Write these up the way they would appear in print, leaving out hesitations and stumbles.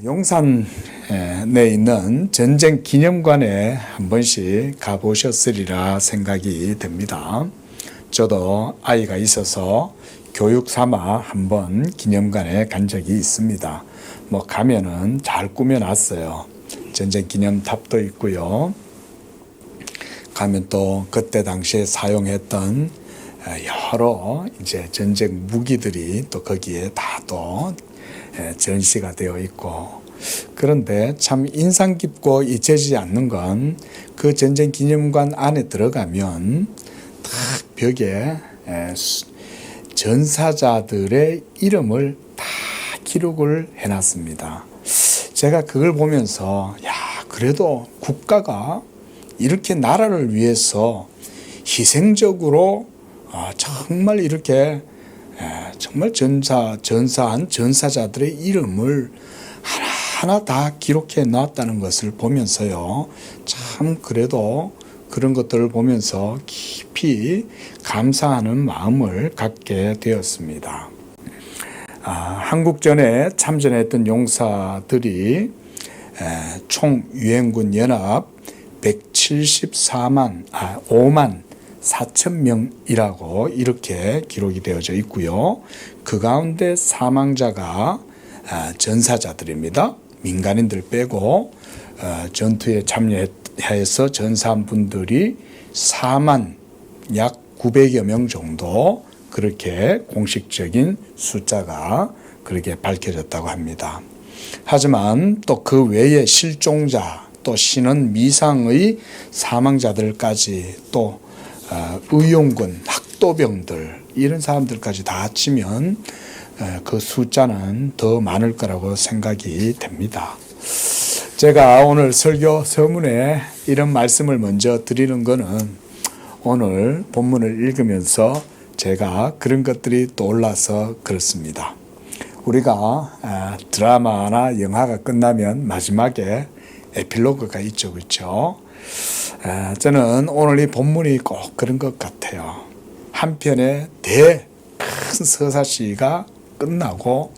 용산에 있는 전쟁 기념관에 한 번씩 가보셨으리라 생각이 됩니다. 저도 아이가 있어서 교육 삼아 한번 기념관에 간 적이 있습니다. 가면은 잘 꾸며놨어요. 전쟁 기념탑도 있고요. 가면 또 그때 당시에 사용했던 여러 이제 전쟁 무기들이 또 거기에 다 또 전시가 되어 있고, 그런데 참 인상 깊고 잊혀지지 않는 건 그 전쟁 기념관 안에 들어가면 딱 벽에 전사자들의 이름을 다 기록을 해놨습니다. 제가 그걸 보면서 그래도 국가가 이렇게 나라를 위해서 희생적으로 정말 이렇게 정말 전사한 전사자들의 이름을 하나하나 다 기록해 놨다는 것을 보면서요, 참 그래도 그런 것들을 보면서 깊이 감사하는 마음을 갖게 되었습니다. 한국전에 참전했던 용사들이 총 유엔군 연합 5만 4천 명이라고 이렇게 기록이 되어져 있고요. 그 가운데 사망자가 전사자들입니다. 민간인들 빼고 전투에 참여해서 전사한 분들이 4만 약 900여 명 정도, 그렇게 공식적인 숫자가 그렇게 밝혀졌다고 합니다. 하지만 또 그 외에 실종자, 또 신원 미상의 사망자들까지, 또 의용군, 학도병들, 이런 사람들까지 다 합치면 그 숫자는 더 많을 거라고 생각이 됩니다. 제가 오늘 설교 서문에 이런 말씀을 먼저 드리는 것은 오늘 본문을 읽으면서 제가 그런 것들이 떠올라서 그렇습니다. 우리가 드라마나 영화가 끝나면 마지막에 에필로그가 있죠, 그렇죠? 저는 오늘 이 본문이 꼭 그런 것 같아요. 한편의 큰 서사시가 끝나고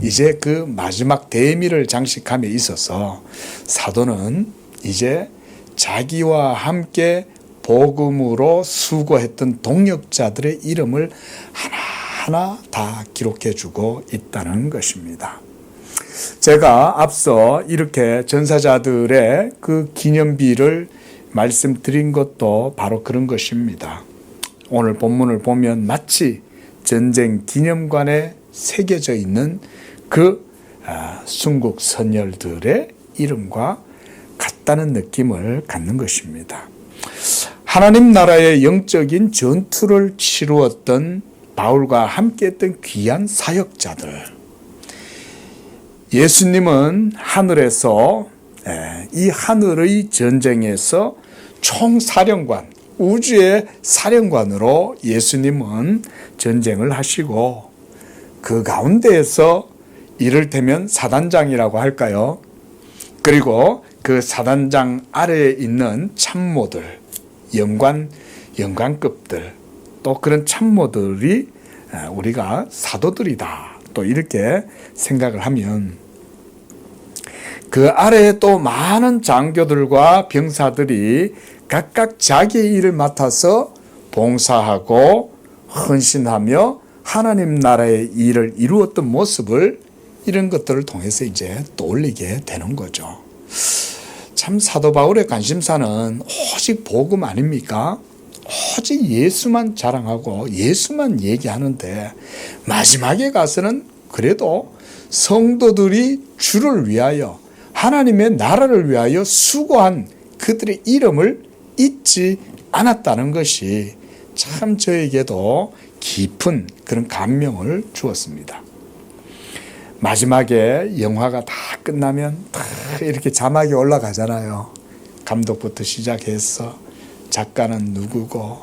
이제 그 마지막 대미를 장식함에 있어서 사도는 이제 자기와 함께 복음으로 수고했던 동역자들의 이름을 하나하나 다 기록해 주고 있다는 것입니다. 제가 앞서 이렇게 전사자들의 그 기념비를 말씀드린 것도 바로 그런 것입니다. 오늘 본문을 보면 마치 전쟁 기념관에 새겨져 있는 그 순국 선열들의 이름과 같다는 느낌을 갖는 것입니다. 하나님 나라의 영적인 전투를 치루었던 바울과 함께했던 귀한 사역자들, 예수님은 하늘에서 이 하늘의 전쟁에서 총사령관, 우주의 사령관으로 예수님은 전쟁을 하시고, 그 가운데에서 이를테면 사단장이라고 할까요? 그리고 그 사단장 아래에 있는 참모들, 영관급들, 또 그런 참모들이 우리가 사도들이다, 또 이렇게 생각을 하면, 그 아래에 또 많은 장교들과 병사들이 각각 자기의 일을 맡아서 봉사하고 헌신하며 하나님 나라의 일을 이루었던 모습을, 이런 것들을 통해서 이제 떠올리게 되는 거죠. 참 사도 바울의 관심사는 오직 복음 아닙니까? 오직 예수만 자랑하고 예수만 얘기하는데, 마지막에 가서는 그래도 성도들이 주를 위하여, 하나님의 나라를 위하여 수고한 그들의 이름을 잊지 않았다는 것이 참 저에게도 깊은 그런 감명을 주었습니다. 마지막에 영화가 다 끝나면 다 이렇게 자막이 올라가잖아요. 감독부터 시작해서 작가는 누구고,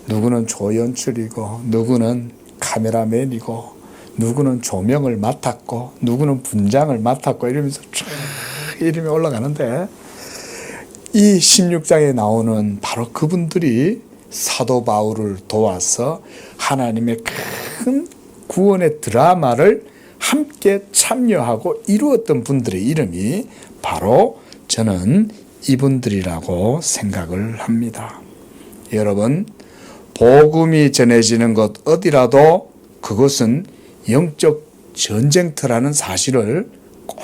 누구는 조연출이고, 누구는 카메라맨이고, 누구는 조명을 맡았고, 누구는 분장을 맡았고, 이러면서 쫙 이름이 올라가는데, 이 16장에 나오는 바로 그분들이 사도 바울을 도와서 하나님의 큰 구원의 드라마를 함께 함께 참여하고 이루었던 분들의 이름이 바로 저는 이분들이라고 생각을 합니다. 여러분, 복음이 전해지는 것 어디라도 그것은 영적 전쟁터라는 사실을 꼭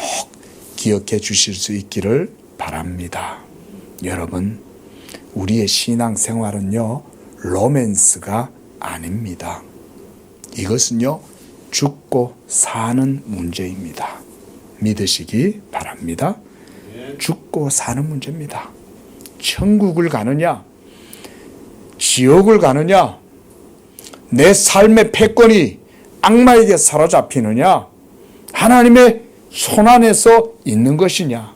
기억해 주실 수 있기를 바랍니다. 여러분, 우리의 신앙생활은요, 로맨스가 아닙니다. 이것은요, 죽고 사는 문제입니다. 믿으시기 바랍니다. 죽고 사는 문제입니다. 천국을 가느냐, 지옥을 가느냐, 내 삶의 패권이 악마에게 사로잡히느냐, 하나님의 손안에서 있는 것이냐,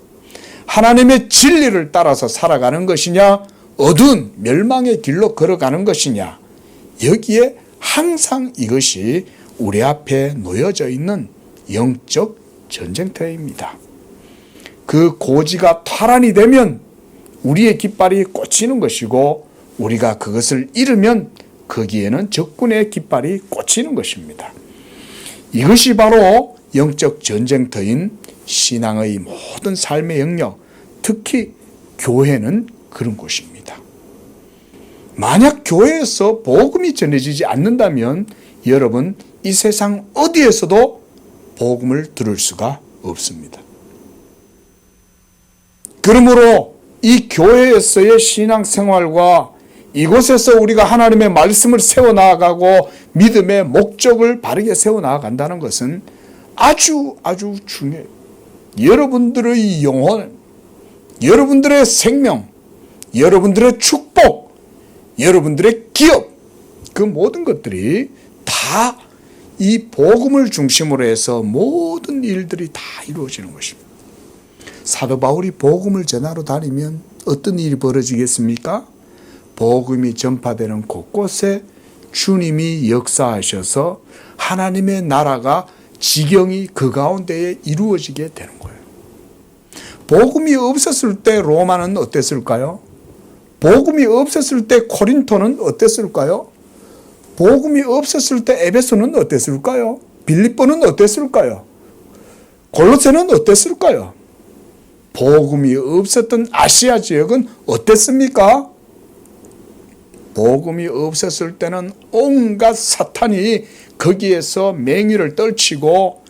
하나님의 진리를 따라서 살아가는 것이냐, 어두운 멸망의 길로 걸어가는 것이냐, 여기에 항상 이것이 우리 앞에 놓여져 있는 영적 전쟁터입니다. 그 고지가 탈환이 되면 우리의 깃발이 꽂히는 것이고, 우리가 그것을 잃으면 거기에는 적군의 깃발이 꽂히는 것입니다. 이것이 바로 영적 전쟁터인 신앙의 모든 삶의 영역, 특히 교회는 그런 곳입니다. 만약 교회에서 복음이 전해지지 않는다면 여러분, 이 세상 어디에서도 복음을 들을 수가 없습니다. 그러므로 이 교회에서의 신앙생활과 이곳에서 우리가 하나님의 말씀을 세워나가고 믿음의 목적을 바르게 세워나간다는 것은 아주 중요해요. 여러분들의 영혼, 여러분들의 생명, 여러분들의 축복, 여러분들의 기업, 그 모든 것들이 다 이 복음을 중심으로 해서 모든 일들이 다 이루어지는 것입니다. 사도 바울이 복음을 전하러 다니면 어떤 일이 벌어지겠습니까? 복음이 전파되는 곳곳에 주님이 역사하셔서 하나님의 나라가 지경이 그 가운데에 이루어지게 되는 거예요. 복음이 없었을 때 로마는 어땠을까요? 복음이 없었을 때 코린토는 어땠을까요? 복음이 없었을 때 에베소는 어땠을까요? 빌립보는 어땠을까요? 골로새는 어땠을까요? 복음이 없었던 아시아 지역은 어땠습니까? 복음이 없었을 때는 온갖 사탄이 거기에서 맹위를 떨치고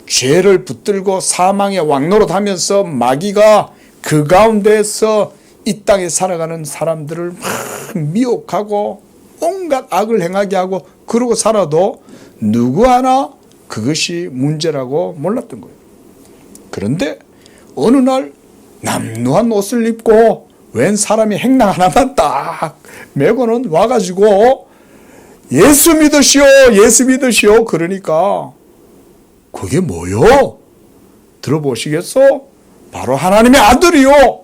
죄를 붙들고 사망의 왕노릇하면서 마귀가 그 가운데에서 이 땅에 살아가는 사람들을 막 미혹하고 온갖 악을 행하게 하고 그러고 살아도 누구 하나 그것이 문제라고 몰랐던 거예요. 그런데 어느 날 남루한 옷을 입고 웬 사람이 행랑 하나만 딱 메고는 와가지고 예수 믿으시오, 예수 믿으시오. 그러니까 그게 뭐요? 들어보시겠어? 바로 하나님의 아들이요.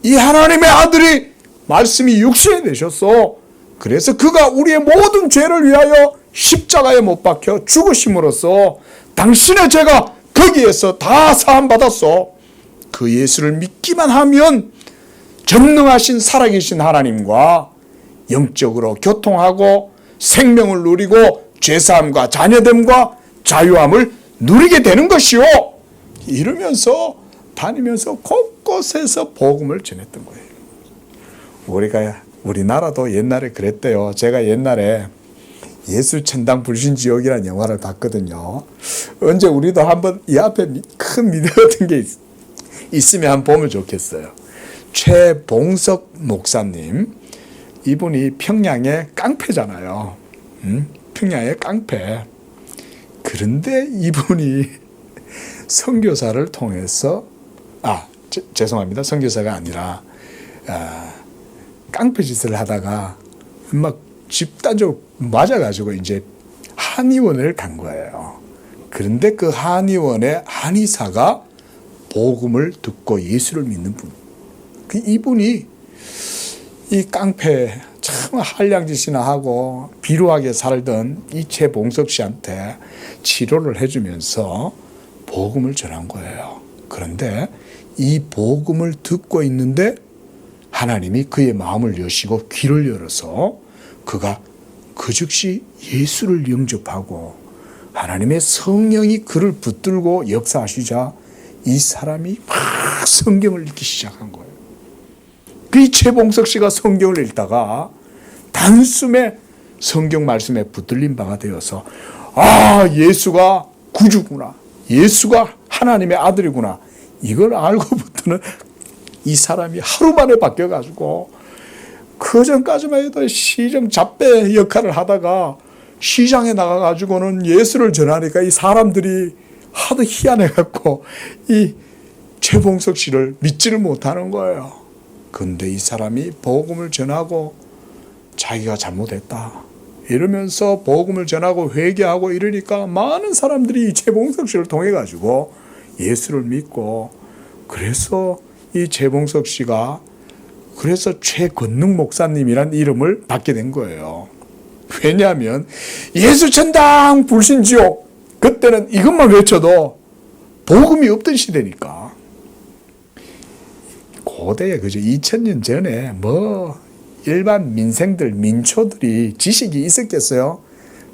이 하나님의 아들이 말씀이 육신이 되셨어. 그래서 그가 우리의 모든 죄를 위하여 십자가에 못 박혀 죽으심으로써 당신의 죄가 거기에서 다 사함받았어. 그 예수를 믿기만 하면 전능하신 살아계신 하나님과 영적으로 교통하고 생명을 누리고 죄사함과 자녀됨과 자유함을 누리게 되는 것이요. 이러면서 다니면서 곳곳에서 복음을 전했던 거예요. 우리나라도 옛날에 그랬대요. 제가 옛날에 예수 천당 불신지옥이라는 영화를 봤거든요. 언제 우리도 한번 이 앞에 큰 미디어 같은 게 있으면 한번 보면 좋겠어요. 최봉석 목사님, 이분이 평양의 깡패잖아요. 평양의 깡패. 그런데 이분이 선교사를 통해서 죄송합니다. 선교사가 아니라 깡패 짓을 하다가 막 집단적으로 맞아가지고 이제 한의원을 간 거예요. 그런데 그 한의원의 한의사가 복음을 듣고 예수를 믿는 분. 이분이 이 깡패 참 한량짓이나 하고 비루하게 살던 이 최봉석 씨한테 치료를 해주면서 복음을 전한 거예요. 그런데 이 복음을 듣고 있는데 하나님이 그의 마음을 여시고 귀를 열어서 그가 그 즉시 예수를 영접하고 하나님의 성령이 그를 붙들고 역사하시자 이 사람이 막 성경을 읽기 시작한 거예요. 그 최봉석 씨가 성경을 읽다가 단숨에 성경 말씀에 붙들린 바가 되어서 아, 예수가 구주구나, 예수가 하나님의 아들이구나, 이걸 알고부터는 이 사람이 하루 만에 바뀌어가지고, 그 전까지만 해도 시정 잡배 역할을 하다가 시장에 나가가지고는 예수를 전하니까 이 사람들이 하도 희한해갖고 이 최봉석 씨를 믿지를 못하는 거예요. 근데 이 사람이 복음을 전하고 자기가 잘못했다 이러면서 복음을 전하고 회개하고 이러니까 많은 사람들이 이 최봉석 씨를 통해 가지고 예수를 믿고, 그래서 이 최봉석 씨가 그래서 최건능 목사님이란 이름을 받게 된 거예요. 왜냐하면 예수 천당 불신지옥, 그때는 이것만 외쳐도 복음이 없던 시대니까. 고대에 그저 2000년 전에 뭐 일반 민생들, 민초들이 지식이 있었겠어요?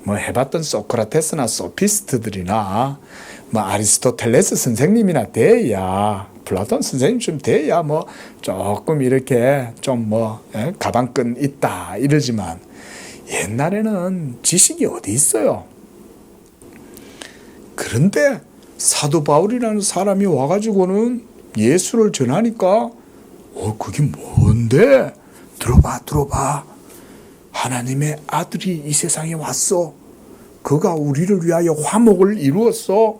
뭐 해봤던 소크라테스나 소피스트들이나 뭐 아리스토텔레스 선생님이나 돼야, 플라톤 선생님 좀 돼야 뭐 조금 이렇게 좀 뭐 가방끈 있다 이러지만, 옛날에는 지식이 어디 있어요? 그런데 사도 바울이라는 사람이 와가지고는 예수를 전하니까 그게 뭔데? 들어봐. 하나님의 아들이 이 세상에 왔어. 그가 우리를 위하여 화목을 이루었어.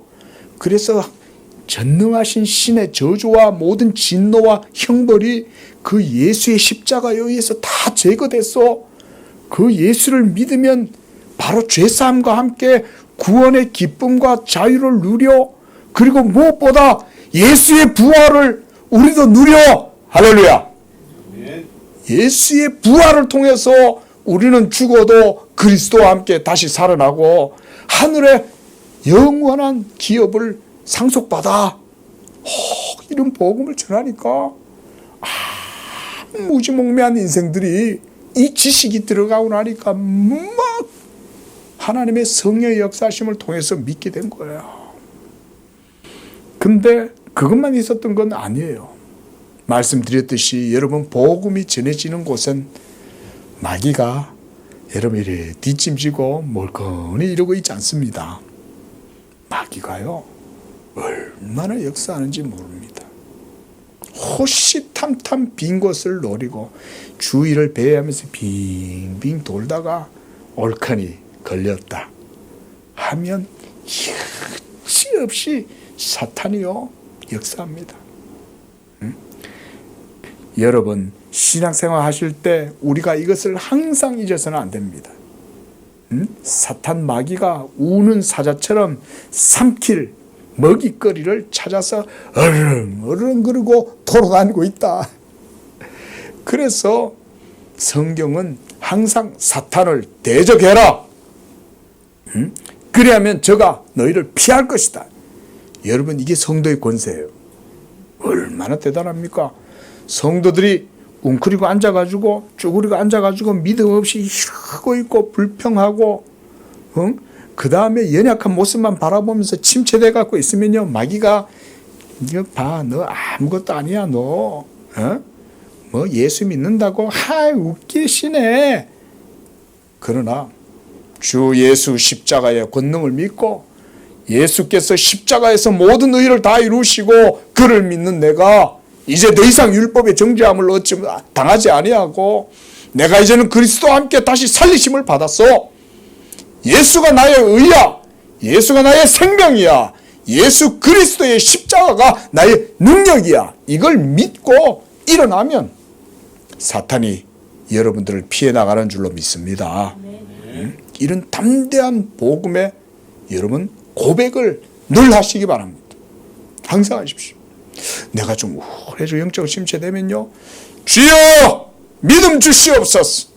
그래서 전능하신 신의 저주와 모든 진노와 형벌이 그 예수의 십자가에 의해서 다 제거됐어. 그 예수를 믿으면 바로 죄사함과 함께 구원의 기쁨과 자유를 누려, 그리고 무엇보다 예수의 부활을 우리도 누려. 할렐루야. 예수의 부활을 통해서 우리는 죽어도 그리스도와 함께 다시 살아나고 하늘의 영원한 기업을 상속받아. 이런 복음을 전하니까 무지몽매한 인생들이 이 지식이 들어가고 나니까 막 하나님의 성령의 역사심을 통해서 믿게 된 거예요. 근데 그것만 있었던 건 아니에요. 말씀드렸듯이 여러분, 복음이 전해지는 곳은 마귀가 여러분 이래 뒷짐지고 멀거니 이러고 있지 않습니다. 마귀가요 얼마나 역사하는지 모릅니다. 호시탐탐 빈 곳을 노리고 주위를 배회하면서 빙빙 돌다가 옳거니 걸렸다 하면 여지없이 사탄이요 역사합니다. 여러분, 신앙생활 하실 때 우리가 이것을 항상 잊어서는 안 됩니다. 사탄 마귀가 우는 사자처럼 삼킬 먹잇거리를 찾아서 어른거리고 돌아다니고 있다. 그래서 성경은 항상 사탄을 대적해라. 그래야면 저가 너희를 피할 것이다. 여러분, 이게 성도의 권세예요. 얼마나 대단합니까? 성도들이 웅크리고 앉아가지고 쭈그리고 앉아가지고 믿음 없이 이러고 있고 불평하고 그 다음에 연약한 모습만 바라보면서 침체돼 갖고 있으면요, 마귀가 이거 봐, 너 아무것도 아니야, 너 뭐 예수 믿는다고 웃기시네. 그러나 주 예수 십자가의 권능을 믿고 예수께서 십자가에서 모든 의를 다 이루시고 그를 믿는 내가 이제 더 이상 율법의 정죄함을 당하지 아니하고 내가 이제는 그리스도와 함께 다시 살리심을 받았어. 예수가 나의 의야. 예수가 나의 생명이야. 예수 그리스도의 십자가가 나의 능력이야. 이걸 믿고 일어나면 사탄이 여러분들을 피해 나가는 줄로 믿습니다. 이런 담대한 복음에 여러분 고백을 늘 하시기 바랍니다. 항상 하십시오. 내가 좀 우울해져 영적 침체되면요, 주여 믿음 주시옵소서.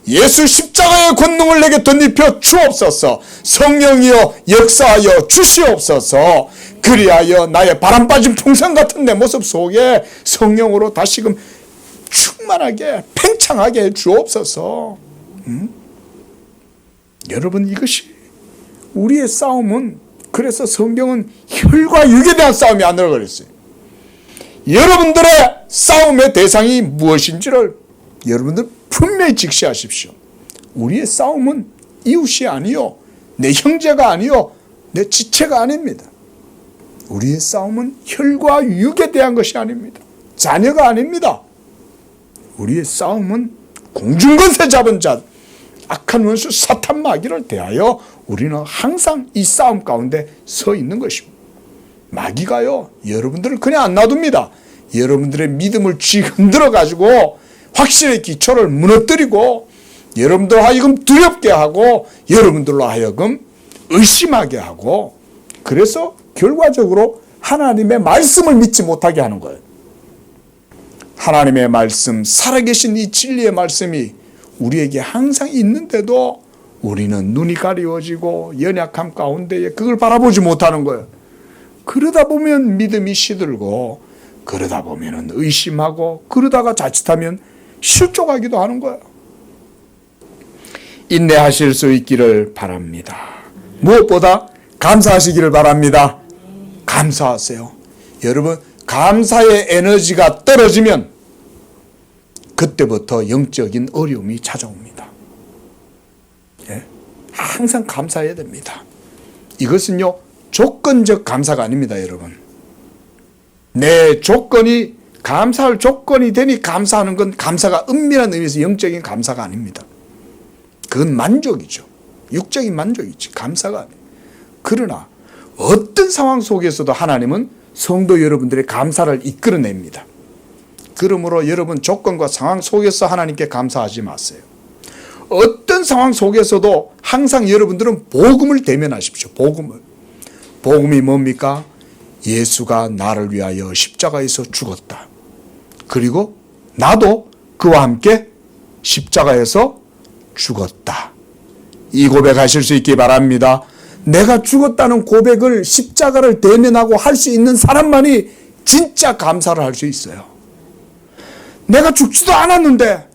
예수 십자가의 권능을 내게 덧입혀 주옵소서. 성령이여 역사하여 주시옵소서. 그리하여 나의 바람 빠진 풍선 같은 내 모습 속에 성령으로 다시금 충만하게 팽창하게 해 주옵소서. 여러분, 이것이 우리의 싸움은, 그래서 성경은 혈과 육에 대한 싸움이 아니라고 그랬어요. 여러분들의 싸움의 대상이 무엇인지를 여러분들 분명히 직시하십시오. 우리의 싸움은 이웃이 아니요, 내 형제가 아니요, 내 지체가 아닙니다. 우리의 싸움은 혈과 육에 대한 것이 아닙니다. 자녀가 아닙니다. 우리의 싸움은 공중권세 잡은 자, 악한 원수 사탄 마귀를 대하여 우리는 항상 이 싸움 가운데 서 있는 것입니다. 마귀가요, 여러분들을 그냥 안 놔둡니다. 여러분들의 믿음을 쥐흔들어 가지고 확신의 기초를 무너뜨리고 여러분들 하여금 두렵게 하고 여러분들로 하여금 의심하게 하고, 그래서 결과적으로 하나님의 말씀을 믿지 못하게 하는 거예요. 하나님의 말씀, 살아계신 이 진리의 말씀이 우리에게 항상 있는데도 우리는 눈이 가리워지고 연약함 가운데에 그걸 바라보지 못하는 거예요. 그러다 보면 믿음이 시들고, 그러다 보면 의심하고, 그러다가 자칫하면 실족하기도 하는 거예요. 인내하실 수 있기를 바랍니다. 무엇보다 감사하시기를 바랍니다. 감사하세요. 여러분, 감사의 에너지가 떨어지면 그때부터 영적인 어려움이 찾아옵니다. 예? 항상 감사해야 됩니다. 이것은요, 조건적 감사가 아닙니다, 여러분. 내 조건이, 감사할 조건이 되니 감사하는 건 감사가 은밀한 의미에서 영적인 감사가 아닙니다. 그건 만족이죠. 육적인 만족이지, 감사가 아니에요. 그러나 어떤 상황 속에서도 하나님은 성도 여러분들의 감사를 이끌어냅니다. 그러므로 여러분, 조건과 상황 속에서 하나님께 감사하지 마세요. 어떤 상황 속에서도 항상 여러분들은 복음을 대면하십시오. 복음이 뭡니까? 예수가 나를 위하여 십자가에서 죽었다. 그리고 나도 그와 함께 십자가에서 죽었다. 이 고백하실 수 있기 바랍니다. 내가 죽었다는 고백을, 십자가를 대면하고 할 수 있는 사람만이 진짜 감사를 할 수 있어요. 내가 죽지도 않았는데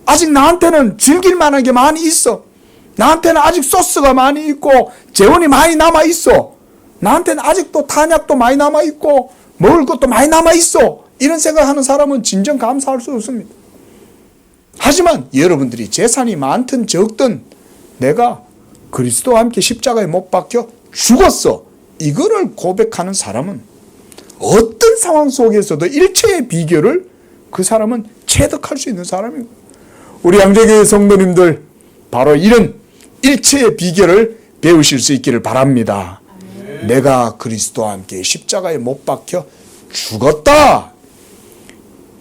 아직 나한테는 즐길 만한 게 많이 있어. 나한테는 아직 소스가 많이 있고 재원이 많이 남아 있어. 나한테는 아직도 탄약도 많이 남아 있고 먹을 것도 많이 남아 있어. 이런 생각하는 사람은 진정 감사할 수 없습니다. 하지만 여러분들이 재산이 많든 적든 내가 그리스도와 함께 십자가에 못 박혀 죽었어, 이거를 고백하는 사람은 어떤 상황 속에서도 일체의 비결을 그 사람은 체득할 수 있는 사람이고, 우리 양재교회 성도님들 바로 이런 일체의 비결을 배우실 수 있기를 바랍니다. 내가 그리스도와 함께 십자가에 못 박혀 죽었다.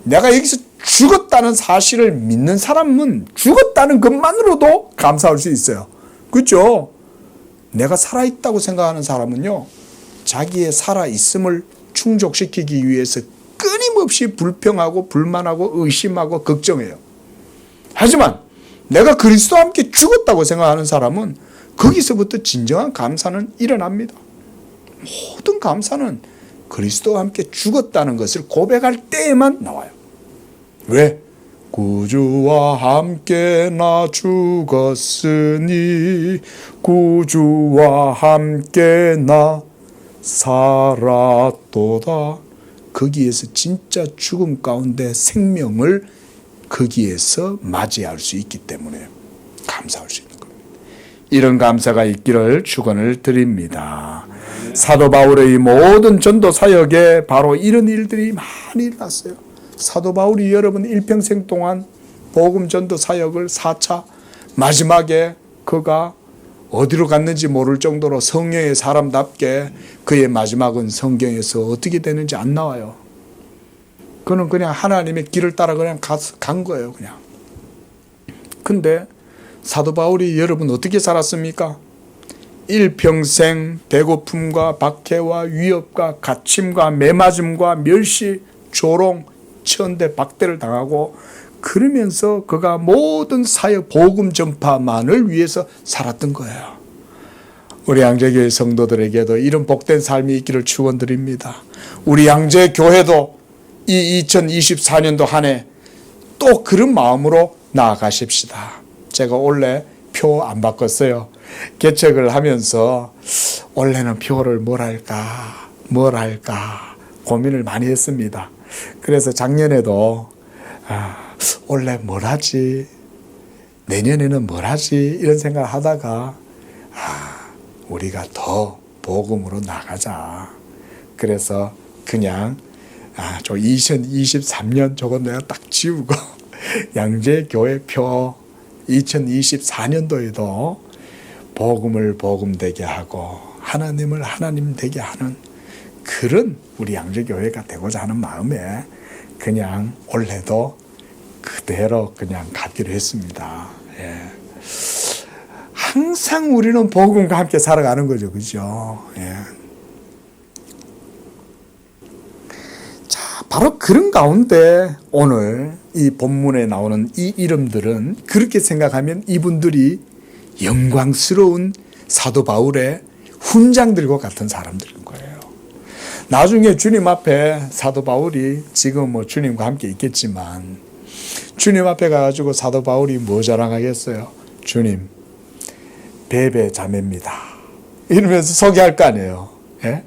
내가 여기서 죽었다는 사실을 믿는 사람은 죽었다는 것만으로도 감사할 수 있어요. 그렇죠? 내가 살아있다고 생각하는 사람은요, 자기의 살아있음을 충족시키기 위해서 끊임없이 불평하고 불만하고 의심하고 걱정해요. 하지만 내가 그리스도와 함께 죽었다고 생각하는 사람은 거기서부터 진정한 감사는 일어납니다. 모든 감사는 그리스도와 함께 죽었다는 것을 고백할 때에만 나와요. 왜? 구주와 함께 나 죽었으니 구주와 함께 나 살았도다. 거기에서 진짜 죽음 가운데 생명을 거기에서 맞이할 수 있기 때문에 감사할 수 있는 겁니다. 이런 감사가 있기를 축원을 드립니다. 사도 바울의 모든 전도 사역에 바로 이런 일들이 많이 일어났어요. 사도 바울이 여러분 일평생 동안 복음 전도 사역을 4차, 마지막에 그가 어디로 갔는지 모를 정도로 성령의 사람답게 그의 마지막은 성경에서 어떻게 되는지 안 나와요. 그는 그냥 하나님의 길을 따라 그냥 간 거예요, 그냥. 근데 사도 바울이 여러분 어떻게 살았습니까? 일평생 배고픔과 박해와 위협과 갇힘과 매맞음과 멸시, 조롱, 천대 박대를 당하고, 그러면서 그가 모든 사역 복음 전파만을 위해서 살았던 거예요. 우리 양재교회 성도들에게도 이런 복된 삶이 있기를 축원드립니다. 우리 양재교회도 이 2024년도 한 해 또 그런 마음으로 나아가십시다. 제가 원래 표 안 바꿨어요. 개척을 하면서 원래는 표를 뭘 할까 고민을 많이 했습니다. 그래서 작년에도 원래 뭘 하지, 내년에는 뭘 하지 이런 생각을 하다가 우리가 더 복음으로 나가자. 그래서 그냥 저 2023년 저건 내가 딱 지우고 양재교회표 2024년도에도 복음을 복음되게 하고 하나님을 하나님 되게 하는 그런 우리 양재교회가 되고자 하는 마음에 그냥 올해도 그대로 그냥 가기로 했습니다. 예. 항상 우리는 복음과 함께 살아가는 거죠. 그죠? 예. 자, 바로 그런 가운데 오늘 이 본문에 나오는 이 이름들은 그렇게 생각하면 이분들이 영광스러운 사도 바울의 훈장들과 같은 사람들인 거예요. 나중에 주님 앞에 사도 바울이 지금 뭐 주님과 함께 있겠지만 주님 앞에 가가지고 사도 바울이 뭐 자랑하겠어요? 주님, 베베 자매입니다. 이러면서 소개할 거 아니에요. 예?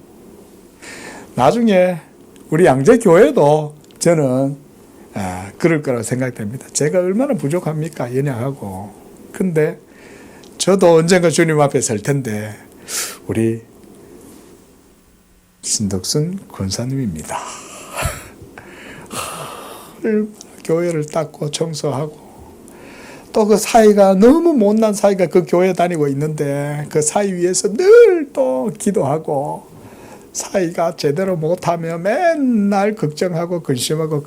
나중에 우리 양재교회도 저는 그럴 거라고 생각됩니다. 제가 얼마나 부족합니까? 연약하고. 근데 저도 언젠가 주님 앞에 설 텐데 우리 신덕순 권사님입니다. 교회를 닦고 청소하고 또 그 사이가 너무 못난 사이가 그 교회 다니고 있는데 그 사이 위해서 늘 또 기도하고 사이가 제대로 못하면 맨날 걱정하고 근심하고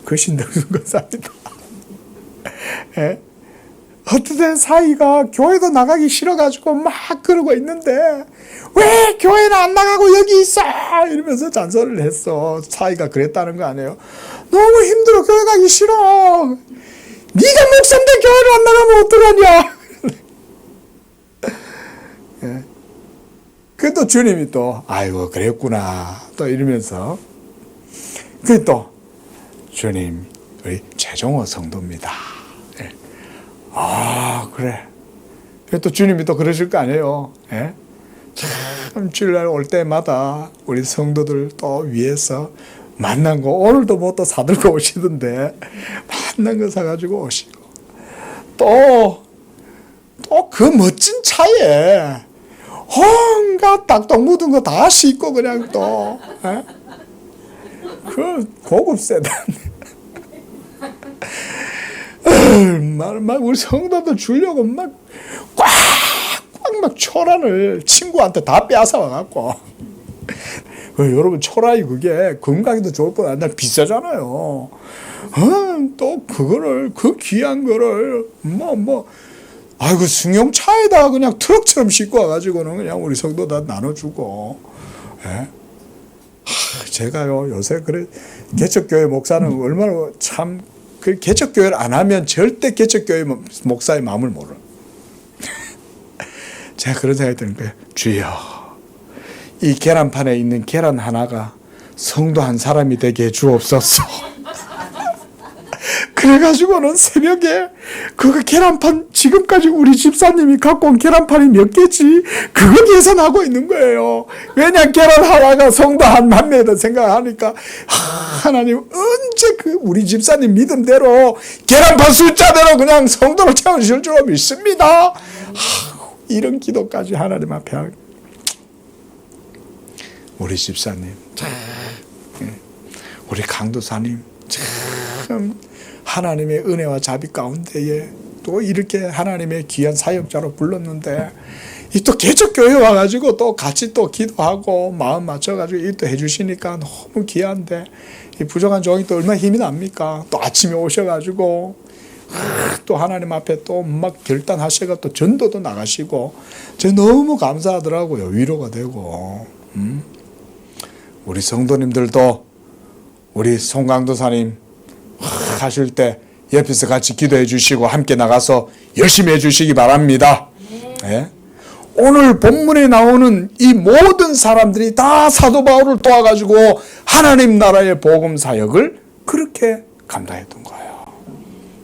그 신덕순 권사입니다. 예? 어떻게 사이가 교회도 나가기 싫어가지고 막 그러고 있는데 왜 교회는 안 나가고 여기 있어 이러면서 잔소리를 했어. 사이가 그랬다는 거 아니에요. 너무 힘들어, 교회 가기 싫어. 네가 목사인데 교회를 안 나가면 어떡하냐. 예. 또 주님이 또 아이고 그랬구나 또 이러면서 또 주님 우리 최종호 성도입니다. 예. 그래. 또 주님이 또 그러실 거 아니에요. 예? 참 주일날 올 때마다 우리 성도들 또 위해서 만난 거 오늘도 뭐 또 사들고 오시던데 만난 거 사가지고 오시고 또 그 멋진 차에 온갖 딱딱 묻은 거 다 씻고 그냥 또 그 고급 세단 막 우리 성도들 주려고 막 꽉꽉 막 초란을 친구한테 다 빼앗아 와갖고 여러분 초라이 그게 건강에도 좋을 뿐 아니라 비싸잖아요. 또 그거를 그 귀한 거를 아이고 승용차에다가 그냥 트럭처럼 싣고 와가지고는 그냥 우리 성도 다 나눠주고. 예? 제가요 요새 그래 개척교회 목사는 얼마나 참 그 개척교회를 안 하면 절대 개척교회 목사의 마음을 몰라. 제가 그런 생각이 드는 거예요. 주여, 이 계란판에 있는 계란 하나가 성도 한 사람이 되게 해 주옵소서. 그래가지고는 새벽에 그 계란판 지금까지 우리 집사님이 갖고 온 계란판이 몇 개지 그거 계산하고 있는 거예요. 왜냐 계란 하나가 성도 한 만명이다 생각하니까 하나님 언제 그 우리 집사님 믿음대로 계란판 숫자대로 그냥 성도를 채워주실 줄 믿습니다. 이런 기도까지 하나님 앞에 하고 우리 집사님 우리 강도사님 참 하나님의 은혜와 자비 가운데에 또 이렇게 하나님의 귀한 사역자로 불렀는데 이 또 개척교회 와가지고 또 같이 또 기도하고 마음 맞춰가지고 일 또 해주시니까 너무 귀한데 이 부족한 종이 또 얼마나 힘이 납니까? 또 아침에 오셔가지고 또 하나님 앞에 또 막 결단하셔가 또 전도도 나가시고 저 너무 감사하더라고요. 위로가 되고 우리 성도님들도 우리 송강도사님 하실 때 옆에서 같이 기도해 주시고 함께 나가서 열심히 해 주시기 바랍니다. 네. 오늘 본문에 나오는 이 모든 사람들이 다 사도 바울을 도와가지고 하나님 나라의 복음 사역을 그렇게 감당했던 거예요.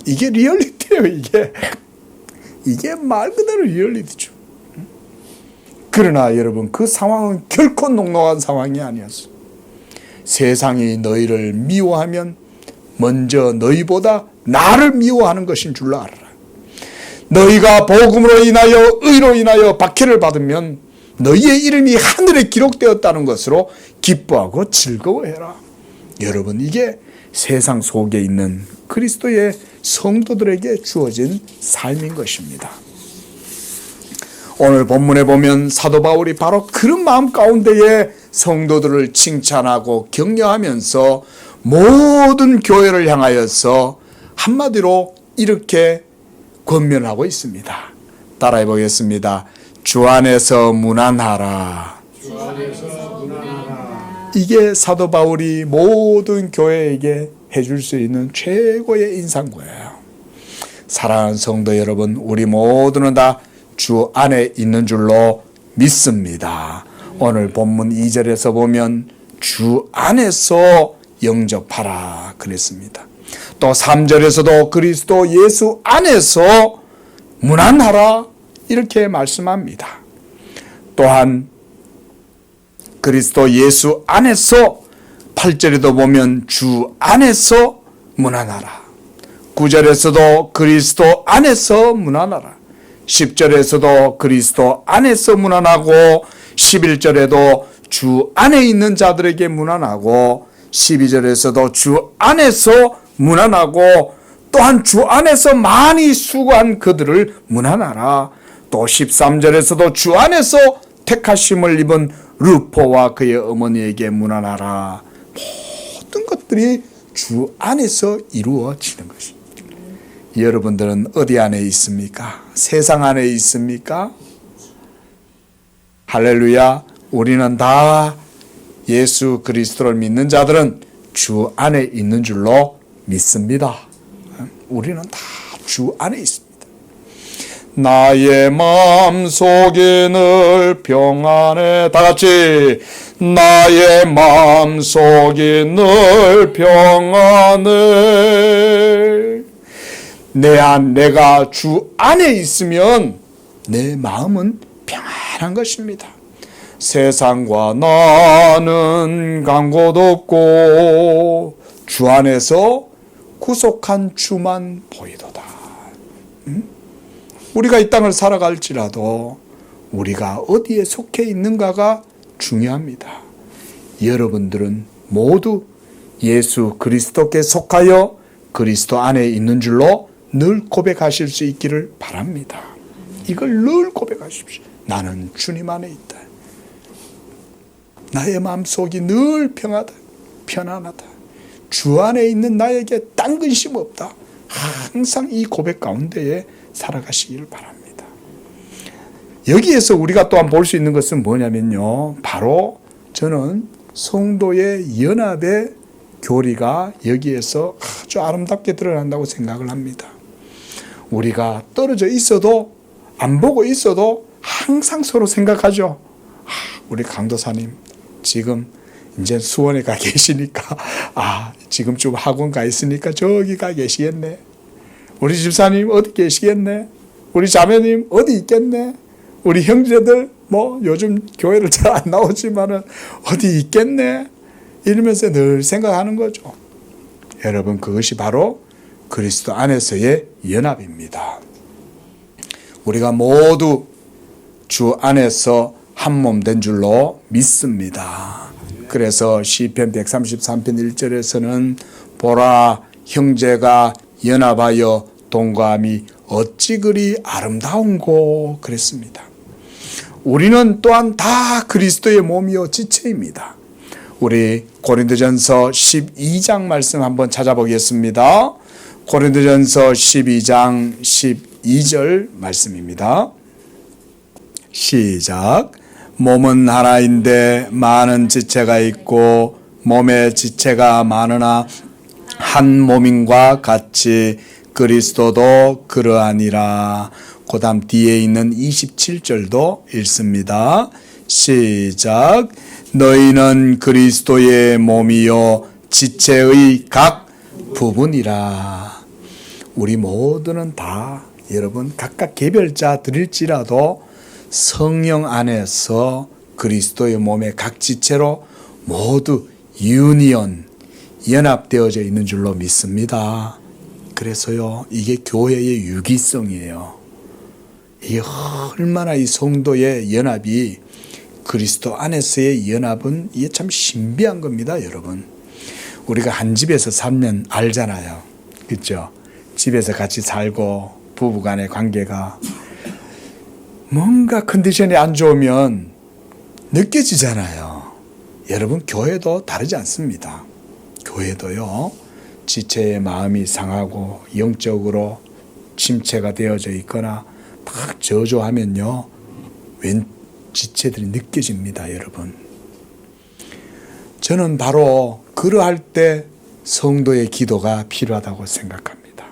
이게 리얼리티예요. 이게 말 그대로 리얼리티죠. 그러나 여러분, 그 상황은 결코 녹록한 상황이 아니었어. 세상이 너희를 미워하면 먼저 너희보다 나를 미워하는 것인 줄 알아라. 너희가 복음으로 인하여 의로 인하여 박해를 받으면 너희의 이름이 하늘에 기록되었다는 것으로 기뻐하고 즐거워해라. 여러분, 이게 세상 속에 있는 그리스도의 성도들에게 주어진 삶인 것입니다. 오늘 본문에 보면 사도 바울이 바로 그런 마음 가운데에 성도들을 칭찬하고 격려하면서 모든 교회를 향하여서 한마디로 이렇게 권면하고 있습니다. 따라해 보겠습니다. 주 안에서 무난하라. 주 안에서 무난하라. 이게 사도 바울이 모든 교회에게 해줄 수 있는 최고의 인상구예요. 사랑하는 성도 여러분, 우리 모두는 다 주 안에 있는 줄로 믿습니다. 오늘 본문 2절에서 보면 주 안에서 영접하라 그랬습니다. 또 3절에서도 그리스도 예수 안에서 무난하라 이렇게 말씀합니다. 또한 그리스도 예수 안에서 8절에도 보면 주 안에서 무난하라. 9절에서도 그리스도 안에서 무난하라. 10절에서도 그리스도 안에서 무난하고 11절에도 주 안에 있는 자들에게 무난하고 12절에서도 주 안에서 무난하고 또한 주 안에서 많이 수고한 그들을 무난하라. 또 13절에서도 주 안에서 택하심을 입은 루포와 그의 어머니에게 무난하라. 모든 것들이 주 안에서 이루어지는 것입니다. 여러분들은 어디 안에 있습니까? 세상 안에 있습니까? 할렐루야. 우리는 다 예수 그리스도를 믿는 자들은 주 안에 있는 줄로 믿습니다. 우리는 다 주 안에 있습니다. 나의 마음속에 늘 평안해. 다 같이 나의 마음속에 늘 평안해. 내가 주 안에 있으면 내 마음은 평안한 것입니다. 세상과 나는 간 곳 없고 주 안에서 구속한 주만 보이도다. 우리가 이 땅을 살아갈지라도 우리가 어디에 속해 있는가가 중요합니다. 여러분들은 모두 예수 그리스도께 속하여 그리스도 안에 있는 줄로 늘 고백하실 수 있기를 바랍니다. 이걸 늘 고백하십시오. 나는 주님 안에 있다. 나의 마음속이 늘 평하다. 편안하다. 주 안에 있는 나에게 딴 근심 없다. 항상 이 고백 가운데에 살아가시기를 바랍니다. 여기에서 우리가 또한 볼 수 있는 것은 뭐냐면요. 바로 저는 성도의 연합의 교리가 여기에서 아주 아름답게 드러난다고 생각을 합니다. 우리가 떨어져 있어도 안 보고 있어도 항상 서로 생각하죠. 우리 강도사님 지금 이제 수원에 가 계시니까 지금 좀 학원 가 있으니까 저기 가 계시겠네. 우리 집사님 어디 계시겠네. 우리 자매님 어디 있겠네. 우리 형제들 뭐 요즘 교회를 잘 안 나오지만은 어디 있겠네. 이러면서 늘 생각하는 거죠. 여러분, 그것이 바로 그리스도 안에서의 연합입니다. 우리가 모두 주 안에서 한 몸 된 줄로 믿습니다. 그래서 시편 133편 1절에서는 보라 형제가 연합하여 동거함이 어찌 그리 아름다운고 그랬습니다. 우리는 또한 다 그리스도의 몸이요 지체입니다. 우리 고린도전서 12장 말씀 한번 찾아보겠습니다. 고린도전서 12장 12절 말씀입니다. 시작. 몸은 하나인데 많은 지체가 있고 몸의 지체가 많으나 한 몸인과 같이 그리스도도 그러하니라. 그 다음 뒤에 있는 27절도 읽습니다. 시작. 너희는 그리스도의 몸이요 지체의 각 부분이라. 우리 모두는 다 여러분 각각 개별자들일지라도 성령 안에서 그리스도의 몸의 각 지체로 모두 유니온, 연합되어져 있는 줄로 믿습니다. 그래서요, 이게 교회의 유기성이에요. 이게 얼마나 이 성도의 연합이, 그리스도 안에서의 연합은 이게 참 신비한 겁니다, 여러분. 우리가 한 집에서 살면 알잖아요. 그렇죠? 집에서 같이 살고 부부 간의 관계가 뭔가 컨디션이 안 좋으면 느껴지잖아요. 여러분, 교회도 다르지 않습니다. 교회도요, 지체의 마음이 상하고 영적으로 침체가 되어져 있거나 막 저조하면요, 웬 지체들이 느껴집니다, 여러분. 저는 바로 그러할 때 성도의 기도가 필요하다고 생각합니다.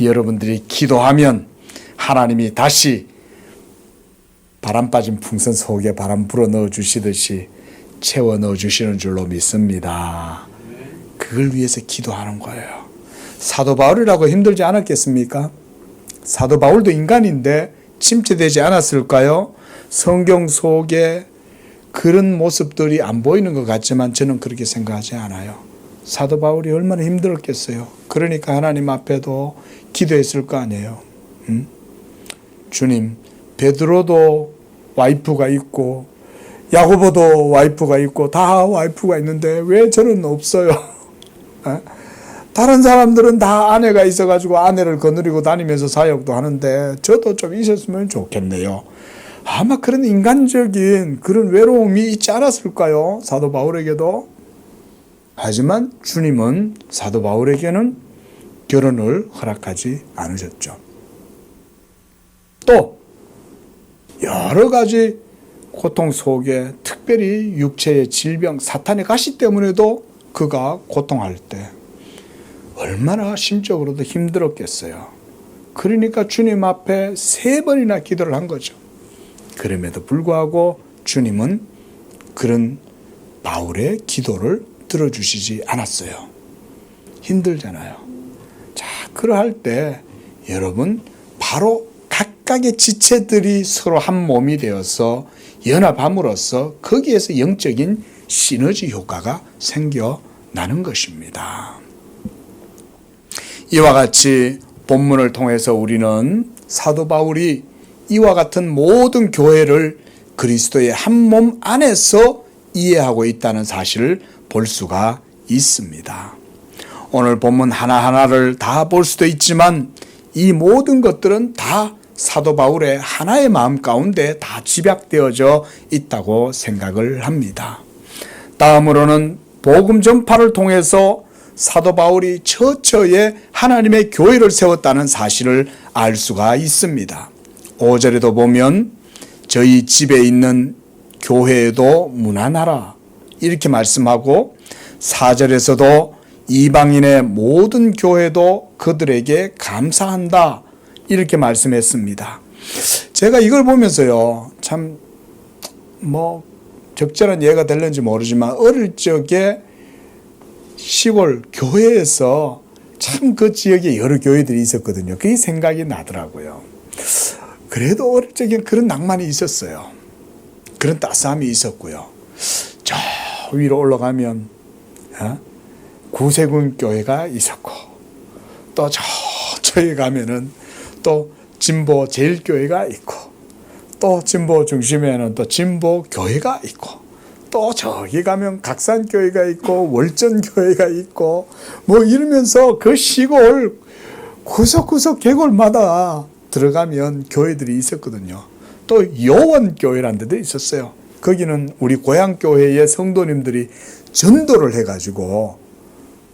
여러분들이 기도하면 하나님이 다시 바람 빠진 풍선 속에 바람 불어 넣어 주시듯이 채워 넣어 주시는 줄로 믿습니다. 그걸 위해서 기도하는 거예요. 사도 바울이라고 힘들지 않았겠습니까? 사도 바울도 인간인데 침체되지 않았을까요? 성경 속에 그런 모습들이 안 보이는 것 같지만 저는 그렇게 생각하지 않아요. 사도 바울이 얼마나 힘들었겠어요. 그러니까 하나님 앞에도 기도했을 거 아니에요. 주님, 베드로도 와이프가 있고 야고보도 와이프가 있고 다 와이프가 있는데 왜 저는 없어요? 다른 사람들은 다 아내가 있어가지고 아내를 거느리고 다니면서 사역도 하는데 저도 좀 있었으면 좋겠네요. 아마 그런 인간적인 그런 외로움이 있지 않았을까요? 사도 바울에게도. 하지만 주님은 사도 바울에게는 결혼을 허락하지 않으셨죠. 또 여러 가지 고통 속에 특별히 육체의 질병, 사탄의 가시 때문에도 그가 고통할 때 얼마나 심적으로도 힘들었겠어요. 그러니까 주님 앞에 3번이나 기도를 한 거죠. 그럼에도 불구하고 주님은 그런 바울의 기도를 들어주시지 않았어요. 힘들잖아요. 자, 그러할 때 여러분 바로 각각의 지체들이 서로 한 몸이 되어서 연합함으로써 거기에서 영적인 시너지 효과가 생겨나는 것입니다. 이와 같이 본문을 통해서 우리는 사도 바울이 이와 같은 모든 교회를 그리스도의 한 몸 안에서 이해하고 있다는 사실을 볼 수가 있습니다. 오늘 본문 하나하나를 다 볼 수도 있지만 이 모든 것들은 다 사도 바울의 하나의 마음 가운데 다 집약되어져 있다고 생각을 합니다. 다음으로는 복음 전파를 통해서 사도 바울이 처처에 하나님의 교회를 세웠다는 사실을 알 수가 있습니다. 5절에도 보면 저희 집에 있는 교회에도 문안하라 이렇게 말씀하고 4절에서도 이방인의 모든 교회도 그들에게 감사한다 이렇게 말씀했습니다. 제가 이걸 보면서요, 참 적절한 예가 될는지 모르지만 어릴 적에 시골 교회에서 참 그 지역에 여러 교회들이 있었거든요. 그게 생각이 나더라고요. 그래도 어릴 적에 그런 낭만이 있었어요. 그런 따스함이 있었고요. 저 위로 올라가면 구세군 교회가 있었고 또 저기 가면은 또 진보 제일교회가 있고 또 진보 중심에는 또 진보 교회가 있고 또 저기 가면 각산교회가 있고 월전교회가 있고 이러면서 그 시골 구석구석 계골마다 들어가면 교회들이 있었거든요. 또 요원교회라는 데도 있었어요. 거기는 우리 고향교회의 성도님들이 전도를 해가지고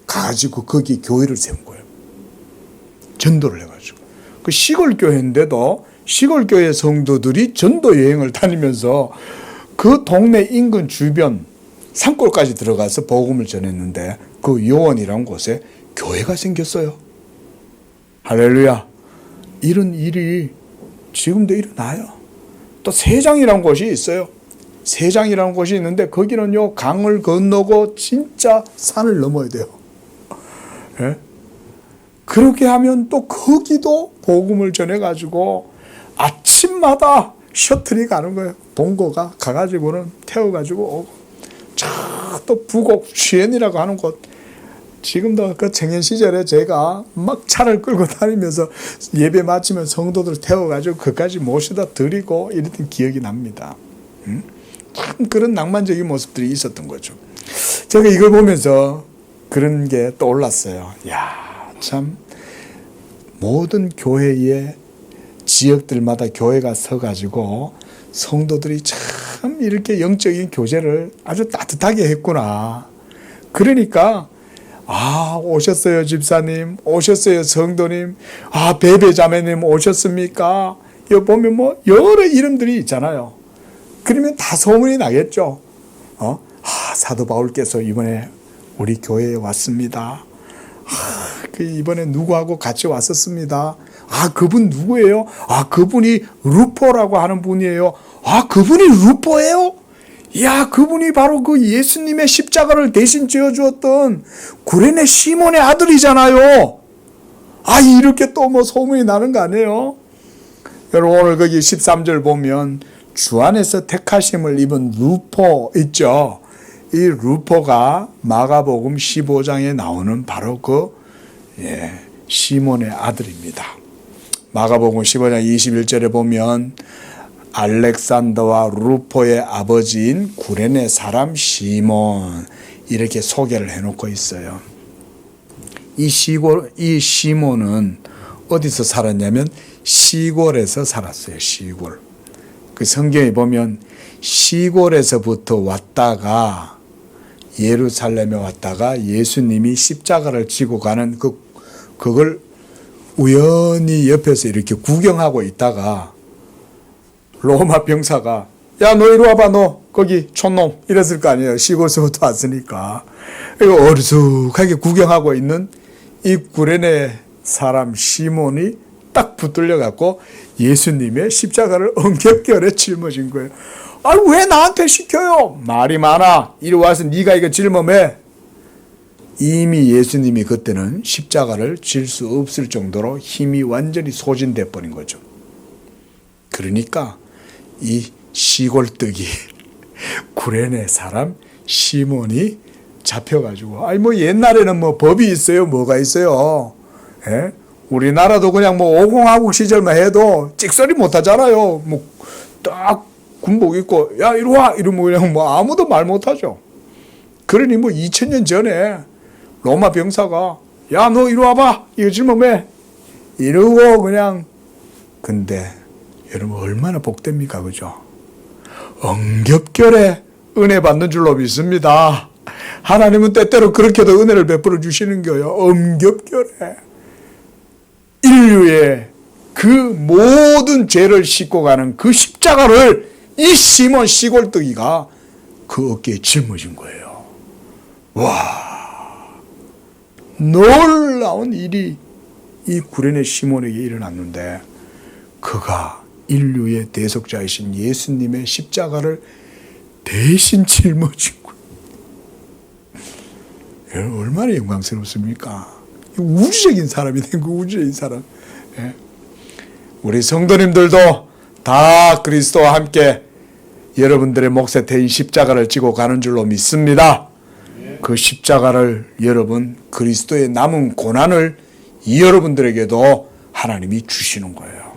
가가지고 거기 교회를 세운 거예요. 전도를 해가지고. 그 시골교회인데도 시골교회 성도들이 전도 여행을 다니면서 그 동네 인근 주변 산골까지 들어가서 복음을 전했는데 그 요원이라는 곳에 교회가 생겼어요. 할렐루야. 이런 일이 지금도 일어나요. 또 세장이라는 곳이 있어요. 세장이라는 곳이 있는데 거기는요, 강을 건너고 진짜 산을 넘어야 돼요. 예? 그렇게 하면 또 거기도 복음을 전해가지고 아침마다 셔틀이 가는 거예요. 동거가 가가지고는 태워가지고 오고. 또 부곡 취현이라고 하는 곳, 지금도 그 청년 시절에 제가 막 차를 끌고 다니면서 예배 마치면 성도들 태워가지고 그까지 모셔다 드리고 이랬던 기억이 납니다. 참 그런 낭만적인 모습들이 있었던 거죠. 제가 이걸 보면서 그런 게 떠올랐어요. 야, 참 모든 교회의 지역들마다 교회가 서가지고 성도들이 참 이렇게 영적인 교제를 아주 따뜻하게 했구나. 그러니까 오셨어요 집사님, 오셨어요 성도님, 베베자매님 오셨습니까? 여기 보면 뭐 여러 이름들이 있잖아요. 그러면 다 소문이 나겠죠. 사도 바울께서 이번에 우리 교회에 왔습니다. 이번에 누구하고 같이 왔었습니다. 그분 누구예요? 그분이 루포라고 하는 분이에요. 그분이 루포예요? 야, 그분이 바로 그 예수님의 십자가를 대신 지어주었던 구레네 시몬의 아들이잖아요. 이렇게 또 뭐 소문이 나는 거 아니에요? 여러분, 오늘 거기 13절 보면 주 안에서 택하심을 입은 루포 있죠? 이 루포가 마가복음 15장에 나오는 바로 시몬의 아들입니다. 마가복음 15장 21절에 보면 알렉산더와 루포의 아버지인 구레네 사람 시몬, 이렇게 소개를 해놓고 있어요. 이 시몬은 어디서 살았냐면 시골에서 살았어요. 시골. 그 성경에 보면 시골에서부터 왔다가 예루살렘에 왔다가 예수님이 십자가를 지고 가는 그걸 우연히 옆에서 이렇게 구경하고 있다가 로마 병사가 야, 너 이리 와봐, 너 거기 촌놈 이랬을 거 아니에요. 시골서부터 왔으니까. 이거 어리숙하게 구경하고 있는 이 구레네 사람 시몬이 딱 붙들려 갖고 예수님의 십자가를 엉겹결에 짊어진 거예요. 왜 나한테 시켜요? 말이 많아. 이리 와서 네가 이거 짊어매. 이미 예수님이 그때는 십자가를 질 수 없을 정도로 힘이 완전히 소진돼 버린 거죠. 그러니까 이 시골뜨기 구레네 사람 시몬이 잡혀가지고, 뭐 옛날에는 뭐 법이 있어요? 뭐가 있어요? 예? 우리나라도 그냥 뭐 오공화국 시절만 해도 찍소리 못 하잖아요. 뭐 딱 군복 입고 야 이리 와 이러면 그냥 뭐 아무도 말 못 하죠. 그러니 뭐 2000년 전에 로마 병사가 야 너 이리 와봐 이거 짊어매 이러고 그냥. 근데 여러분 얼마나 복됩니까, 그죠? 엉겹결에 은혜 받는 줄로 믿습니다. 하나님은 때때로 그렇게도 은혜를 베풀어 주시는 거예요. 엉겹결에 인류의 그 모든 죄를 싣고 가는 그 십자가를 이 시몬 시골뜨기가 그 어깨에 짊어진 거예요. 와, 놀라운 일이 이 구레네 시몬에게 일어났는데 그가 인류의 대속자이신 예수님의 십자가를 대신 짊어진 거예요. 얼마나 영광스럽습니까? 우주적인 사람이 된 거, 우주적인 사람. 예? 우리 성도님들도 다 그리스도와 함께 여러분들의 몫에 대인 십자가를 지고 가는 줄로 믿습니다. 그 십자가를 여러분 그리스도의 남은 고난을 여러분들에게도 하나님이 주시는 거예요.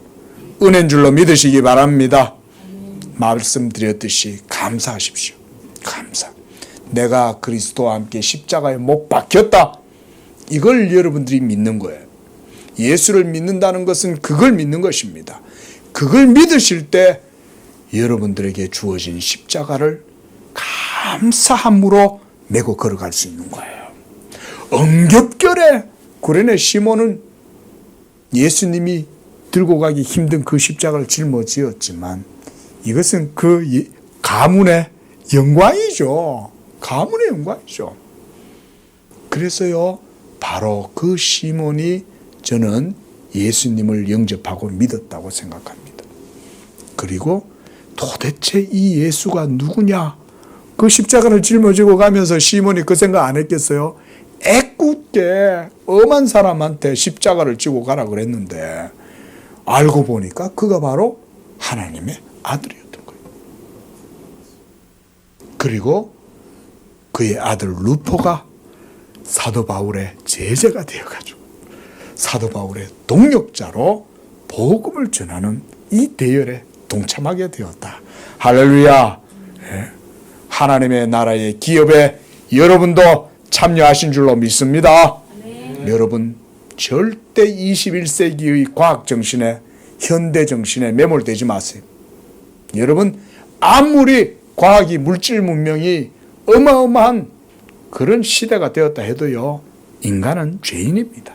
은혜인 줄로 믿으시기 바랍니다. 말씀드렸듯이 감사하십시오. 감사. 내가 그리스도와 함께 십자가에 못 박혔다. 이걸 여러분들이 믿는 거예요. 예수를 믿는다는 것은 그걸 믿는 것입니다. 그걸 믿으실 때 여러분들에게 주어진 십자가를 감사함으로 메고 걸어갈 수 있는 거예요. 엉겹결에 구레네 시몬은 예수님이 들고 가기 힘든 그 십자가를 짊어지었지만 이것은 그 가문의 영광이죠. 가문의 영광이죠. 그래서요, 바로 그 시몬이 저는 예수님을 영접하고 믿었다고 생각합니다. 그리고 도대체 이 예수가 누구냐? 그 십자가를 짊어지고 가면서 시몬이 그 생각 안 했겠어요? 짓궂게 엄한 사람한테 십자가를 지고 가라 그랬는데 알고 보니까 그가 바로 하나님의 아들이었던 거예요. 그리고 그의 아들 루포가 사도 바울의 제자가 되어가지고 사도 바울의 동역자로 복음을 전하는 이 대열에 동참하게 되었다. 할렐루야. 하나님의 나라의 기업에 여러분도 참여하신 줄로 믿습니다. 여러분 절대 21세기의 과학정신에 현대정신에 매몰되지 마세요. 여러분 아무리 과학이 물질 문명이 어마어마한 그런 시대가 되었다 해도요, 인간은 죄인입니다.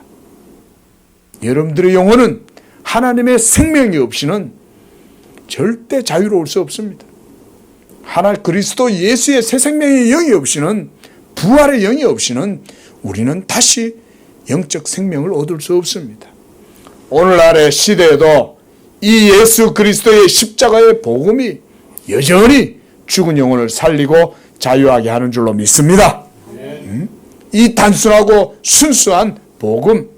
여러분들의 영혼은 하나님의 생명이 없이는 절대 자유로울 수 없습니다. 하나 그리스도 예수의 새 생명의 영이 없이는, 부활의 영이 없이는 우리는 다시 영적 생명을 얻을 수 없습니다. 오늘날의 시대에도 이 예수 그리스도의 십자가의 복음이 여전히 죽은 영혼을 살리고 자유하게 하는 줄로 믿습니다. 이 단순하고 순수한 복음,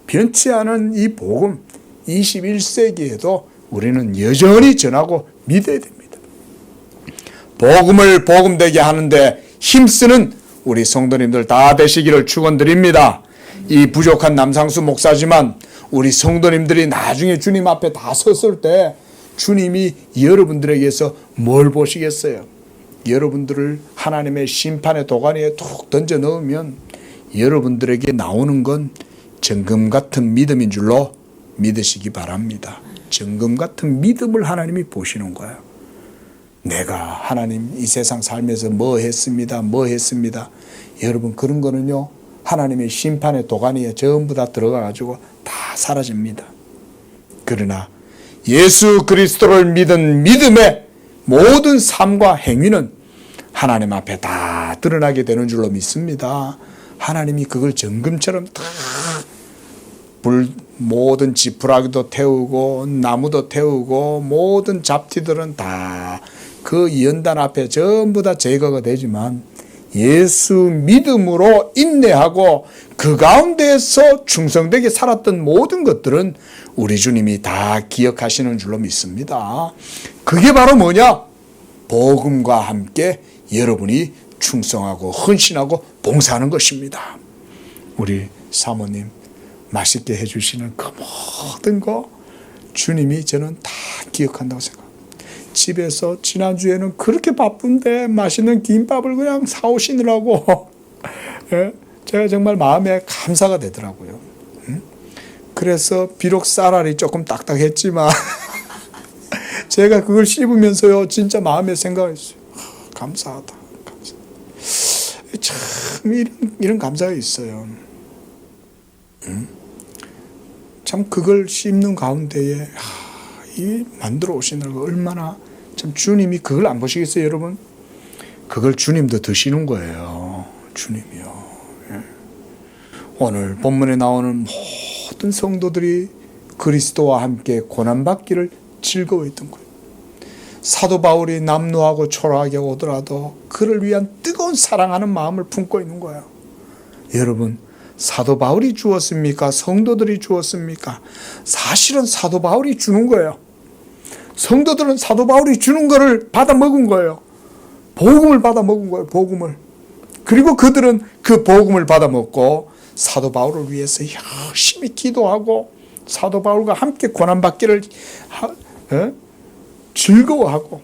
변치 않은 이 복음, 21세기에도 우리는 여전히 전하고 믿어야 됩니다. 복음을 복음되게 하는데 힘쓰는 우리 성도님들 다 되시기를 축원드립니다. 이 부족한 남상수 목사지만 우리 성도님들이 나중에 주님 앞에 다 섰을 때 주님이 여러분들에게서 뭘 보시겠어요? 여러분들을 하나님의 심판의 도가니에 툭 던져 넣으면 여러분들에게 나오는 건 정금 같은 믿음인 줄로 믿으시기 바랍니다. 정금 같은 믿음을 하나님이 보시는 거예요. 내가 하나님 이 세상 살면서 뭐 했습니다. 여러분 그런 거는요, 하나님의 심판의 도가니에 전부 다 들어가가지고 다 사라집니다. 그러나 예수 그리스도를 믿은 믿음의 모든 삶과 행위는 하나님 앞에 다 드러나게 되는 줄로 믿습니다. 하나님이 그걸 정금처럼 다 모든 지푸라기도 태우고 나무도 태우고 모든 잡티들은 다 그 연단 앞에 전부 다 제거가 되지만 예수 믿음으로 인내하고 그 가운데에서 충성되게 살았던 모든 것들은 우리 주님이 다 기억하시는 줄로 믿습니다. 그게 바로 뭐냐? 복음과 함께 여러분이 충성하고 헌신하고 봉사하는 것입니다. 우리 사모님 맛있게 해주시는 그 모든 거 주님이 저는 다 기억한다고 생각합니다. 집에서 지난주에는 그렇게 바쁜데 맛있는 김밥을 그냥 사오시느라고 제가 정말 마음에 감사가 되더라고요. 그래서 비록 쌀알이 조금 딱딱했지만 제가 그걸 씹으면서요 진짜 마음에 생각했어요. 감사하다. 참 이런 감사가 있어요. 참 그걸 씹는 가운데에 이 만들어 오시는 거 얼마나 참 주님이 그걸 안 보시겠어요, 여러분? 그걸 주님도 드시는 거예요. 주님이요. 오늘 본문에 나오는 모든 성도들이 그리스도와 함께 고난받기를 즐거워했던 거예요. 사도 바울이 남루하고 초라하게 오더라도 그를 위한 뜨거운 사랑하는 마음을 품고 있는 거예요. 여러분, 사도 바울이 주었습니까? 성도들이 주었습니까? 사실은 사도 바울이 주는 거예요. 성도들은 사도 바울이 주는 거를 받아 먹은 거예요. 복음을 받아 먹은 거예요. 복음을. 그리고 그들은 그 복음을 받아 먹고 사도 바울을 위해서 열심히 기도하고 사도 바울과 함께 고난받기를 즐거워하고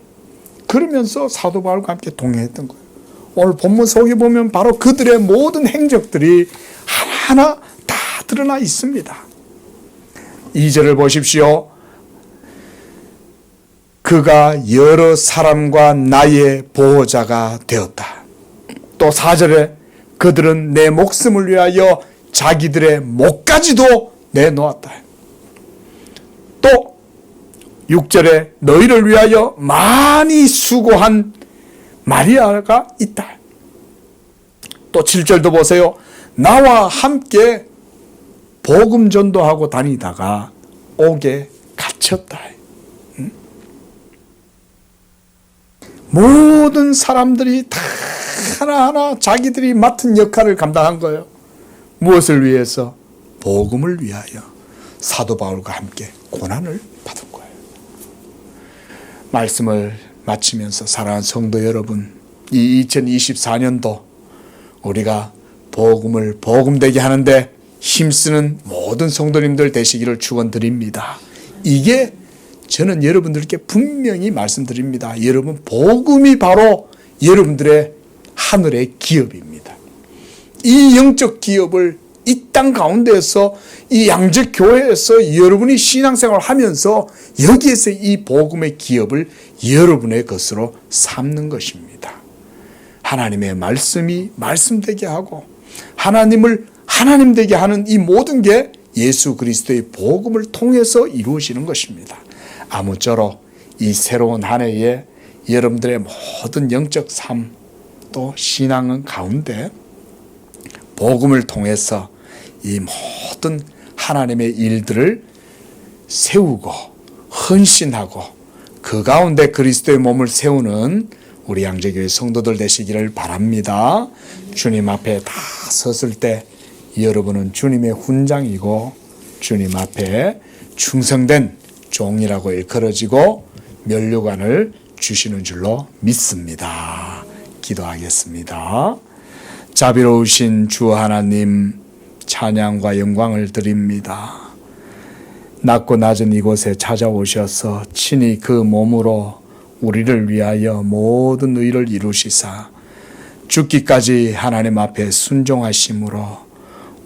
그러면서 사도 바울과 함께 동행했던 거예요. 오늘 본문 속에 보면 바로 그들의 모든 행적들이 하나하나 다 드러나 있습니다. 2절을 보십시오. 그가 여러 사람과 나의 보호자가 되었다. 또 4절에 그들은 내 목숨을 위하여 자기들의 목까지도 내놓았다. 또 6절에 너희를 위하여 많이 수고한 마리아가 있다. 또 7절도 보세요. 나와 함께 복음 전도하고 다니다가 옥에 갇혔다. 모든 사람들이 다 하나하나 자기들이 맡은 역할을 감당한 거예요. 무엇을 위해서? 복음을 위하여 사도 바울과 함께 고난을 받은 거예요. 말씀을 마치면서 사랑하는 성도 여러분, 이 2024년도 우리가 복음을 복음되게 하는데 힘쓰는 모든 성도님들 되시기를 축원드립니다. 이게 저는 여러분들께 분명히 말씀드립니다. 여러분, 복음이 바로 여러분들의 하늘의 기업입니다. 이 영적 기업을 이 땅 가운데에서, 이 양적 교회에서 여러분이 신앙생활을 하면서 여기에서 이 복음의 기업을 여러분의 것으로 삼는 것입니다. 하나님의 말씀이 말씀되게 하고 하나님을 하나님 되게 하는 이 모든 게 예수 그리스도의 복음을 통해서 이루어지는 것입니다. 아무쪼록 이 새로운 한 해에 여러분들의 모든 영적 삶 또 신앙은 가운데 복음을 통해서 이 모든 하나님의 일들을 세우고 헌신하고 그 가운데 그리스도의 몸을 세우는 우리 양재교회 성도들 되시기를 바랍니다. 주님 앞에 다 섰을 때 여러분은 주님의 훈장이고 주님 앞에 충성된 종이라고 일컬어지고 면류관을 주시는 줄로 믿습니다. 기도하겠습니다. 자비로우신 주 하나님, 찬양과 영광을 드립니다. 낮고 낮은 이곳에 찾아오셔서 친히 그 몸으로 우리를 위하여 모든 의를 이루시사 죽기까지 하나님 앞에 순종하심으로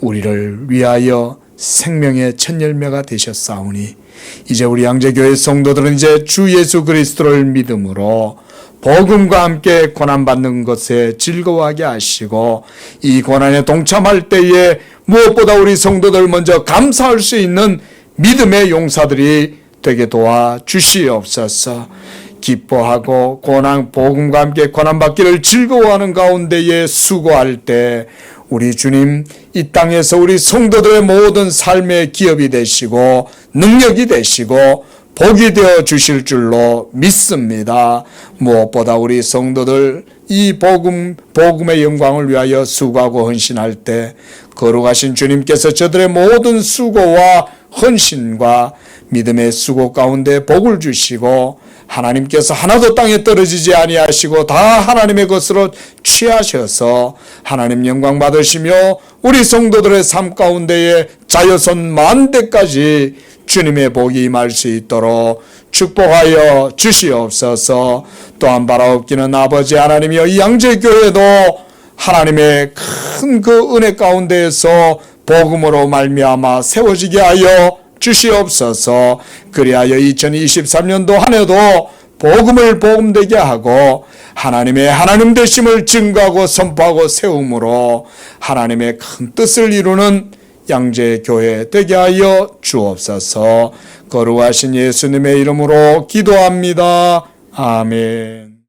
우리를 위하여 생명의 첫 열매가 되셨사오니 이제 우리 양재교회 성도들은 이제 주 예수 그리스도를 믿음으로 복음과 함께 고난받는 것에 즐거워하게 하시고 이 고난에 동참할 때에 무엇보다 우리 성도들 먼저 감사할 수 있는 믿음의 용사들이 되게 도와주시옵소서. 기뻐하고 복음과 함께 고난받기를 즐거워하는 가운데에 수고할 때 우리 주님 이 땅에서 우리 성도들의 모든 삶의 기업이 되시고 능력이 되시고 복이 되어 주실 줄로 믿습니다. 무엇보다 우리 성도들 이 복음의 영광을 위하여 수고하고 헌신할 때 거룩하신 주님께서 저들의 모든 수고와 헌신과 믿음의 수고 가운데 복을 주시고 하나님께서 하나도 땅에 떨어지지 아니하시고 다 하나님의 것으로 취하셔서 하나님 영광 받으시며 우리 성도들의 삶 가운데에 자여선 만대까지 주님의 복이 임할 수 있도록 축복하여 주시옵소서. 또한 바라옵기는 아버지 하나님이여 이 양재교회도 하나님의 큰 그 은혜 가운데에서 복음으로 말미암아 세워지게 하여 주시옵소서. 그리하여 2023년도 한 해도 복음을 복음되게 하고 하나님의 하나님 되심을 증거하고 선포하고 세움으로 하나님의 큰 뜻을 이루는 양재교회 되게 하여 주옵소서. 거룩하신 예수님의 이름으로 기도합니다. 아멘.